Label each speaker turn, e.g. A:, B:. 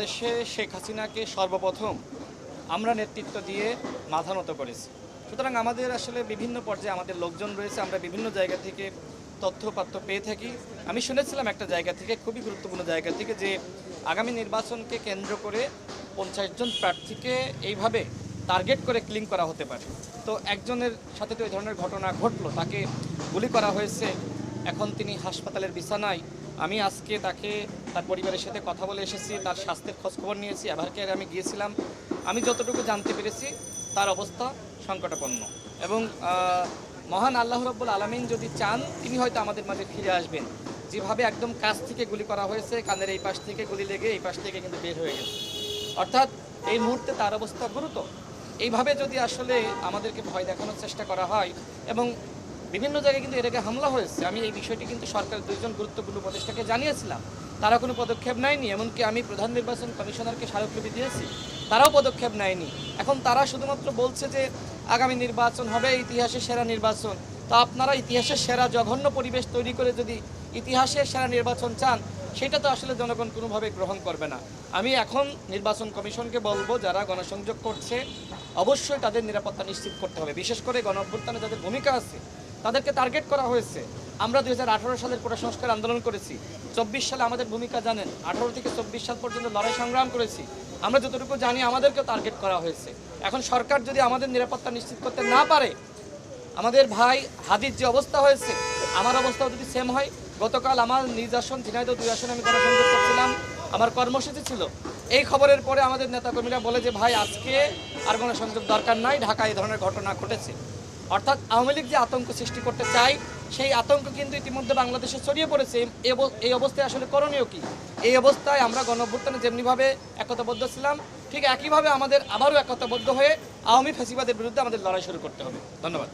A: দেশে শেখ হাসিনাকে সর্বপ্রথম আমরা নেতৃত্ব দিয়ে মাথা নত করেছি। সুতরাং আমাদের আসলে বিভিন্ন পর্যায়ে আমাদের লোকজন রয়েছে, আমরা বিভিন্ন জায়গা থেকে তথ্যপাত্র পেয়ে থাকি। আমি শুনেছিলাম একটা জায়গা থেকে, খুবই গুরুত্বপূর্ণ জায়গা থেকে, যে আগামী নির্বাচনকে কেন্দ্র করে 50 জন প্রার্থীকে এইভাবে টার্গেট করে ক্লিং করা হতে পারে। তো একজনের সাথে তো এই ধরনের ঘটনা ঘটলো, তাকে গুলি করা হয়েছে, এখন তিনি হাসপাতালের বিছানায়। আমি আজকে তার পরিবারের সাথে কথা বলে এসেছি, তার স্বাস্থ্যের খোঁজখবর নিয়েছি, এভার কেয়ারে আমি গিয়েছিলাম। আমি যতটুকু জানতে পেরেছি তার অবস্থা সংকটাপন্ন এবং মহান আল্লাহ রাব্বুল আলামিন যদি চান তিনি হয়তো আমাদের মাঝে ফিরে আসবেন। যেভাবে একদম কাছ থেকে গুলি করা হয়েছে, কানের এই পাশ থেকে গুলি লেগে এই পাশ থেকে কিন্তু বের হয়ে গেছে, অর্থাৎ এই মুহূর্তে তার অবস্থা গুরুতর। এইভাবে যদি আসলে আমাদেরকে ভয় দেখানোর চেষ্টা করা হয় এবং বিভিন্ন জায়গায় কিন্তু এটাকে হামলা হয়েছে, আমি এই বিষয়টি কিন্তু সরকারের দুইজন গুরুত্বপূর্ণ উপদেষ্টাকে জানিয়েছিলাম, তারা কোনো পদক্ষেপ নেয়নি। এমনকি আমি প্রধান নির্বাচন কমিশনারকে স্মারকলিপি দিয়েছি, তারাও পদক্ষেপ নেয়নি। এখন তারা শুধুমাত্র বলছে যে আগামী নির্বাচন হবে ইতিহাসের সেরা নির্বাচন। তা আপনারা ইতিহাসের সেরা জঘন্য পরিবেশ তৈরি করে যদি ইতিহাসের সেরা নির্বাচন চান, সেটা তো আসলে জনগণ কোনোভাবে গ্রহণ করবে না। আমি এখন নির্বাচন কমিশনকে বলবো, যারা গণসংযোগ করছে অবশ্যই তাদের নিরাপত্তা নিশ্চিত করতে হবে। বিশেষ করে গণ অভ্যুত্থানে যাদের ভূমিকা আছে তাদেরকে টার্গেট করা হয়েছে। আমরা 2018 সালের কোটা সংস্কার আন্দোলন করেছি, 24 সালে আমাদের ভূমিকা জানেন, 18 থেকে 24 সাল পর্যন্ত লড়াই সংগ্রাম করেছি। আমরা যতটুকু জানি আমাদেরকেও টার্গেট করা হয়েছে। এখন সরকার যদি আমাদের নিরাপত্তা নিশ্চিত করতে না পারে, আমাদের ভাই হাদির যে অবস্থা হয়েছে, আমার অবস্থাও যদি সেম হয়। গতকাল আমার নিজ আসন ঝিনাইদহ 2 আসনে আমি গণসংযোগ করছিলাম, আমার কর্মসূচি ছিল। এই খবরের পরে আমাদের নেতাকর্মীরা বলে যে ভাই আজকে আর গণসংযোগ দরকার নাই, ঢাকায় এই ধরনের ঘটনা ঘটেছে। অর্থাৎ আওয়ামী লীগ যে আতঙ্ক সৃষ্টি করতে চায়, সেই আতঙ্ক কিন্তু ইতিমধ্যে বাংলাদেশে ছড়িয়ে পড়েছে। এই অবস্থায় আসলে করণীয় কি? এই অবস্থায় আমরা গণ অভ্যুত্থানে যেমনিভাবে একতাবদ্ধ ছিলাম, ঠিক একইভাবে আমাদের আবারও একতাবদ্ধ হয়ে আওয়ামী ফ্যাসিবাদের বিরুদ্ধে আমাদের লড়াই শুরু করতে হবে। ধন্যবাদ।